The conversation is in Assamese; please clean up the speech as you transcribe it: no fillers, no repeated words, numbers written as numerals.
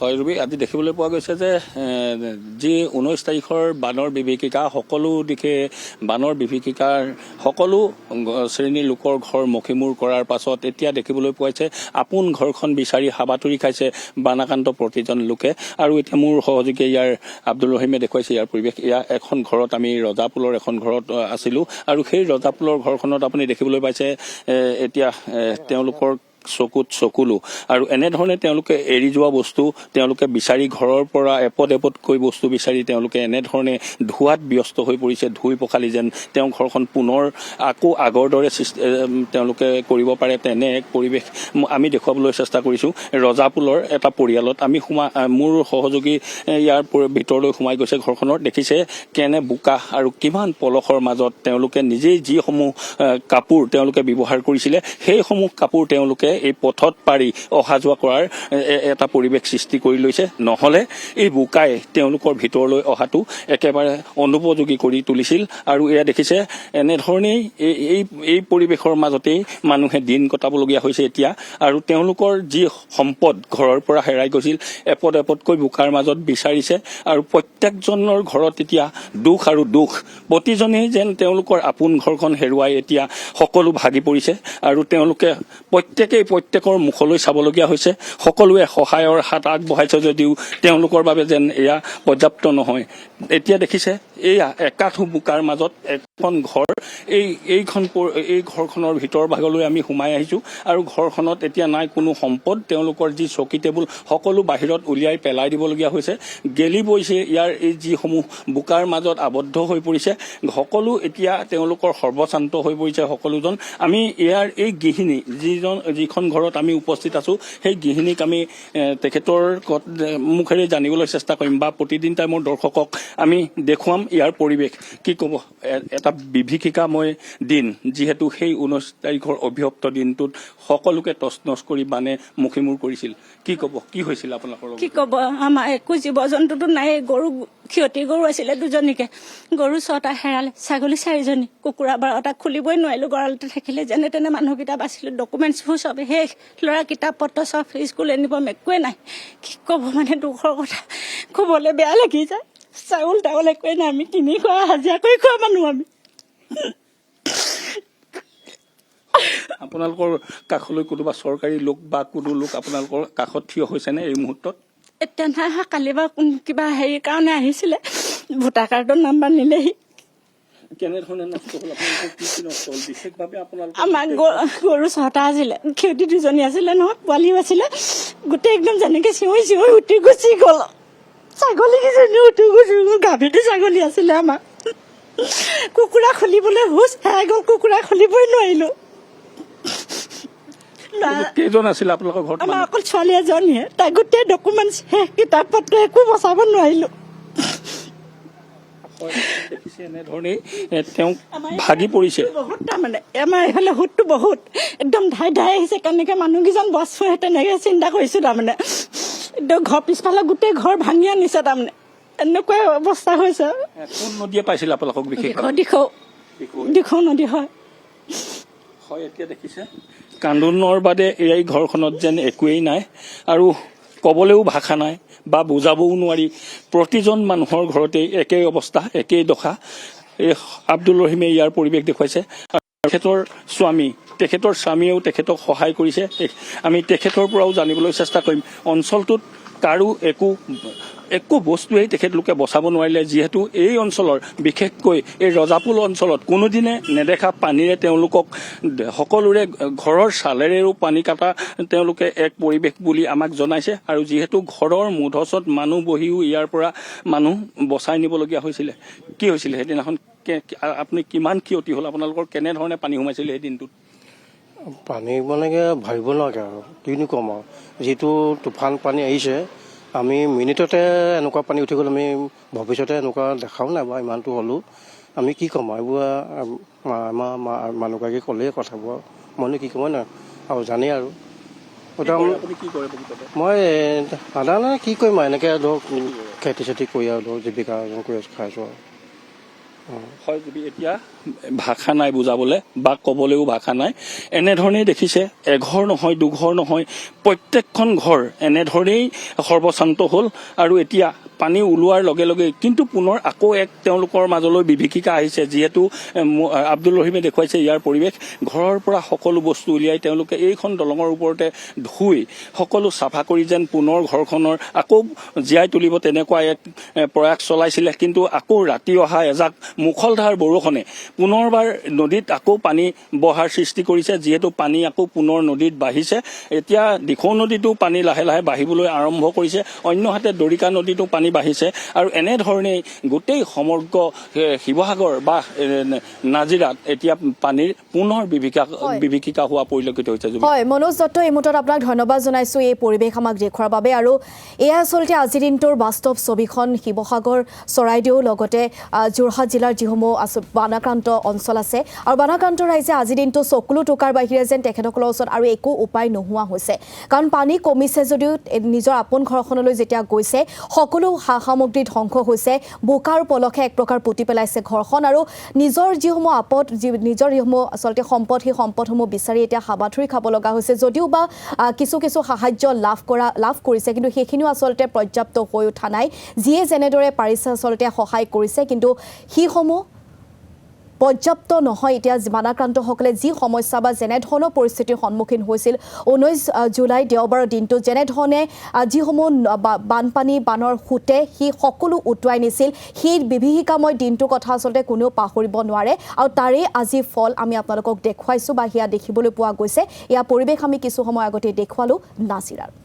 হয় ৰবি, আজি দেখিবলৈ পোৱা গৈছে যে যি 19 তাৰিখৰ বানৰ বিভীষিকা, সকলো দিশে বানৰ বিভীষিকাৰ সকলো শ্ৰেণীৰ লোকৰ ঘৰ মষিমূৰ কৰাৰ পাছত এতিয়া দেখিবলৈ পোৱাইছে আপোন ঘৰখন বিচাৰি হাবাথুৰি খাইছে বানাক্ৰান্ত প্ৰতিজন লোকে। আৰু এতিয়া মোৰ সহযোগী ইয়াৰ আব্দুল ৰহিমে দেখুৱাইছে ইয়াৰ পৰিৱেশ। এয়া এখন ঘৰত, আমি ৰজাপুলৰ এখন ঘৰত আছিলোঁ আৰু সেই ৰজাপুলৰ ঘৰখনত আপুনি দেখিবলৈ পাইছে এতিয়া তেওঁলোকৰ চকুত চকুলো আৰু এনেধৰণে তেওঁলোকে এৰি যোৱা বস্তু তেওঁলোকে বিচাৰি ঘৰৰ পৰা এপদ এপদকৈ বস্তু বিচাৰি তেওঁলোকে এনেধৰণে ধোৱাত ব্যস্ত হৈ পৰিছে। ধুই পখালি যেন তেওঁ ঘৰখন পুনৰ আকৌ আগৰ দৰে তেওঁলোকে কৰিব পাৰে তেনে এক পৰিৱেশ আমি দেখুৱাবলৈ চেষ্টা কৰিছোঁ। ৰজাপুলৰ এটা পৰিয়ালত আমি মোৰ সহযোগী ইয়াৰ ভিতৰলৈ সোমাই গৈছে ঘৰখনৰ, দেখিছে কেনে বোকা আৰু কিমান পলসৰ মাজত তেওঁলোকে নিজেই যিসমূহ কাপোৰ তেওঁলোকে ব্যৱহাৰ কৰিছিলে সেইসমূহ কাপোৰ তেওঁলোকে এই পথত পাৰি অহা যোৱা কৰাৰ এটা পৰিৱেশ সৃষ্টি কৰি লৈছে। নহলে এই বোকাই তেওঁলোকৰ ভিতৰলৈ অহাটো একেবাৰে অনুপযোগী কৰি তুলিছিল। আৰু এয়া দেখিছে এনেধৰণেই এই পৰিৱেশৰ মাজতেই মানুহে দিন কটাবলগীয়া হৈছে এতিয়া। আৰু তেওঁলোকৰ যি সম্পদ ঘৰৰ পৰা হেৰাই গৈছিল এপদ এপদকৈ বোকাৰ মাজত বিচাৰিছে আৰু প্ৰত্যেকজনৰ ঘৰত এতিয়া দুখ আৰু দুখ, প্ৰতিজনেই যেন তেওঁলোকৰ আপোন ঘৰখন হেৰুৱাই এতিয়া সকলো ভাগি পৰিছে আৰু তেওঁলোকে প্ৰত্যেকৰ মুখলৈ চাবলগীয়া হৈছে। সকলোৱে সহায়ৰ হাত আগবঢ়াইছে যদিও তেওঁলোকৰ বাবে যেন এয়া পৰ্যাপ্ত নহয়। এতিয়া দেখিছে এয়া একাঠু বোকাৰ মাজত এখন ঘৰ, এই ঘৰখনৰ ভিতৰ ভাগলৈ আমি সোমাই আহিছোঁ আৰু ঘৰখনত এতিয়া নাই কোনো সম্পদ। তেওঁলোকৰ যি চকী টেবুল সকলো বাহিৰত উলিয়াই পেলাই দিবলগীয়া হৈছে। গেলি বৈছে ইয়াৰ এই যিসমূহ বোকাৰ মাজত আবদ্ধ হৈ পৰিছে, সকলো এতিয়া তেওঁলোকৰ সৰ্বশান্ত হৈ পৰিছে সকলোজন। আমি ইয়াৰ এই গৃহিণী যিখন ঘৰত আমি উপস্থিত আছোঁ সেই গৃহিণীক আমি তেখেতৰ মুখেৰে জানিবলৈ চেষ্টা কৰিম বা প্ৰতিদিন টাইমৰ দৰ্শকক আমি দেখুৱাম ইয়াৰ পৰিৱেশ। কি ক'ব, এটা বিভীষিকাময় দিন, যিহেতু সেই 19 তাৰিখৰ অভিশপ্ত দিনটোত সকলোকে তছনছ কৰি বানে মুখিমূৰ কৰিছিল। কি ক'ব, কি হৈছিল আপোনালোকৰ? কি ক'ব, আমাৰ একো জীৱ জন্তুটো নাই। গৰু ক্ষতি গৰু আছিলে 2জনীকে, গৰু 6টা হেৰালে, ছাগলী 4জনী, কুকুৰা 12টা, খুলিবই নোৱাৰিলোঁ। গঁৰালতে থাকিলে যেনে তেনে মানুহকেইটা বাচিলোঁ। ডকুমেণ্টছবোৰ চব শেষ, ল'ৰা কিতাপ পত্ৰ চব স্কুল ইউনিফৰ্ম একোৱে নাই। কি ক'ব, মানে দুখৰ কথা ক'বলৈ বেয়া লাগি যায়। চাউল তাউল একোৱে নাই, আমি কিনি খোৱা হাজিৰা কৰি খোৱা মানুহ আমি। আপোনালোকৰ কাষলৈ কোনোবা চৰকাৰী লোক বা কোনো লোক আপোনালোকৰ কাষত থিয় হৈছেনে এই মুহূৰ্তত? এতিয়া নাই, কালি বা কিবা হেৰিৰ কাৰণে আহিছিলে, ভোটাৰ কাৰ্ডৰ নাম্বাৰ নিলেহি। কেনেধৰণে নষ্ট হ'ল আপোনালোকৰ? কি নষ্ট হ'ল বিশেষভাৱে আপোনালোকৰ? আমাৰ গৰু 6টা আছিলে, ক্ষতি 2জনী আছিলে নহয়, পোৱালিও আছিলে। গোটেই একদম যেনেকে চিঞৰি চিঞৰি উঠি গুচি গ'ল। ছাগলী কেইজনী উঠি গুচি গ'ল, গাভীটো ছাগলী আছিলে আমাৰ। কুকুৰা খুলিবলৈ হুচ হেৰাই গ'ল, কুকুৰা খুলিবই নোৱাৰিলোঁ। কেইজন আছিলে আপোনালোকৰ ঘৰত? আমাৰ অকল ছোৱালী এজনীহে, তাই গোটেই ডকুমেণ্টছ শেষ, কিতাপ পত্ৰ একো বচাব নোৱাৰিলোঁ। এনেধৰণেই তেওঁ ভাগি পৰিছে বহুত। তাৰমানে আমাৰ এইফালে সুতটো বহুত একদম ধাই আহিছে। কেনেকে মানুহকেইজন বচোৱে তেনেকে চিন্তা কৰিছোঁ। তাৰমানে একদম ঘৰ পিছফালে গোটেই ঘৰ ভাঙি আনিছে। তাৰমানে এনেকুৱা অৱস্থা হৈছে। কোন নদীয়ে পাইছিল আপোনালোকক? বিশেষ দিখৌ নদী হয়। এতিয়া দেখিছে কান্দোনৰ বাদে এই ঘৰখনত যেন একোৱেই নাই আৰু ক'বলৈও ভাষা নাই বা বুজাবও নোৱাৰি। প্ৰতিজন মানুহৰ ঘৰতেই একেই অৱস্থা, একেই দশা। এই আব্দুল ৰহিমে ইয়াৰ পৰিৱেশ দেখুৱাইছে। তেখেতৰ স্বামীয়েও তেখেতক সহায় কৰিছে। আমি তেখেতৰ পৰাও জানিবলৈ চেষ্টা কৰিম। অঞ্চলটোত কাৰো একো বস্তুৱেই তেখেতলোকে বচাব নোৱাৰিলে, যিহেতু এই অঞ্চলৰ বিশেষকৈ এই ৰজাপুল অঞ্চলত কোনোদিনে নেদেখা পানীৰে তেওঁলোকক সকলোৰে ঘৰৰ চালেৰেও পানী কাটা তেওঁলোকে এক পৰিৱেশ বুলি আমাক জনাইছে। আৰু যিহেতু ঘৰৰ মুধচত মানুহ বহিও ইয়াৰ পৰা মানুহ বচাই নিবলগীয়া হৈছিলে। কি হৈছিলে সেইদিনাখন? আপুনি কিমান ক্ষতি হ'ল? আপোনালোকৰ কেনেধৰণে পানী সোমাইছিলে সেই দিনটোত? পানী মানে ভাবিব নালাগে আৰু কিনো ক'ম আৰু। যিটো তুফান পানী আহিছে, আমি মিনিটতে এনেকুৱা পানী উঠি গ'ল। আমি ভৱিষ্যতে এনেকুৱা দেখাও নাই বা ইমানটো হ'লোঁ। আমি কি ক'ম আৰু এইবোৰ আমাৰ মানুহগৰাকী ক'লেই কথাবোৰ, মইনো কি ক'ম নাই আৰু জানেই আৰু। মই সাধাৰণতে কি কৰিম আৰু এনেকৈ ধৰক খেতি চেতি কৰি আৰু ধৰক জীৱিকা অৰ্জন কৰি খাইছোঁ আৰু। হয় যদি এতিয়া ভাষা নাই বুজাবলৈ বা ক'বলৈও ভাষা নাই এনেধৰণেই দেখিছে এঘৰ নহয় দুঘৰ নহয় প্ৰত্যেকখন ঘৰ এনেধৰণেই সৰ্বশান্ত হ'ল আৰু এতিয়া পানী ওলোৱাৰ লগে লগে কিন্তু পুনৰ আকৌ এক তেওঁলোকৰ মাজলৈ বিভীষিকা আহিছে যিহেতু আব্দুল ৰহিমে দেখুৱাইছে ইয়াৰ পৰিৱেশ ঘৰৰ পৰা সকলো বস্তু উলিয়াই তেওঁলোকে এইখন দলঙৰ ওপৰতে ধুই সকলো চাফা কৰি যেন পুনৰ ঘৰখনৰ আকৌ জীয়াই তুলিব তেনেকুৱা এক প্ৰয়াস চলাইছিলে কিন্তু আকৌ ৰাতি অহা এজাক মুখলধাৰ বৰষুণে পুনৰবাৰ নদীত আকৌ পানী বহাৰ সৃষ্টি কৰিছে যিহেতু পানী আকৌ পুনৰ নদীত বাঢ়িছে এতিয়া দিখৌ নদীতো পানী লাহে লাহে বাঢ়িবলৈ আৰম্ভ কৰিছে অন্যহাতে দৰিকা নদীতো পানী বাঢ়িছে আৰু এনেধৰণেই গোটেই সমগ্ৰ শিৱসাগৰ বা নাজিৰাত এতিয়া পানীৰ পুনৰ বিভীষিকা হোৱা পৰিলক্ষিত হৈছে হয় মনোজ দত্ত এই মুহূৰ্তত আপোনাক ধন্যবাদ জনাইছো এই পৰিৱেশ আমাক দেখুৱাৰ বাবে আৰু এয়া আচলতে আজিৰ দিনটোৰ বাস্তৱ ছবিখন শিৱসাগৰ চৰাইদেউ লগতে যোৰহাট জিলাৰ যিসমূহ বানাক্ৰান্ত অঞ্চল আছে আৰু বানাক্ৰান্ত ৰাইজে আজিৰ দিনটো চকুলো টকাৰ বাহিৰে যেন তেখেতসকলৰ ওচৰত আৰু একো উপায় নোহোৱা হৈছে কাৰণ পানী কমিছে যদিও নিজৰ আপোন ঘৰখনলৈ যেতিয়া গৈছে সকলো সা সামগ্ৰী ধ্বংস হৈছে বোকাৰ পলসে এক প্ৰকাৰ পুতি পেলাইছে ঘৰখন আৰু নিজৰ যিসমূহ নিজৰ যিসমূহ আচলতে সম্পদ সেই সম্পদসমূহ বিচাৰি এতিয়া হাবাথুৰি খাব লগা হৈছে যদিও বা কিছু সাহায্য লাভ কৰিছে কিন্তু সেইখিনিও আচলতে পৰ্যাপ্ত হৈ উঠা নাই যিয়ে যেনেদৰে পাৰিছে আচলতে সহায় কৰিছে কিন্তু সেইসমূহ পৰ্যাপ্ত নহয় এতিয়া বানাক্ৰান্তসকলে যি সমস্যা বা যেনেধৰণৰ পৰিস্থিতিৰ সন্মুখীন হৈছিল 19 জুলাই দেওবাৰৰ দিনটো যেনেধৰণে যিসমূহ বানপানী বানৰ সোঁতে সেই সকলো উটুৱাই নিছিল সেই বিভীষিকাময় দিনটোৰ কথা আচলতে কোনেও পাহৰিব নোৱাৰে আৰু তাৰে আজি ফল আমি আপোনালোকক দেখুৱাইছোঁ বা সেয়া দেখিবলৈ পোৱা গৈছে এয়া পৰিৱেশ আমি কিছু সময় আগতে দেখুৱালোঁ নাজিৰাৰ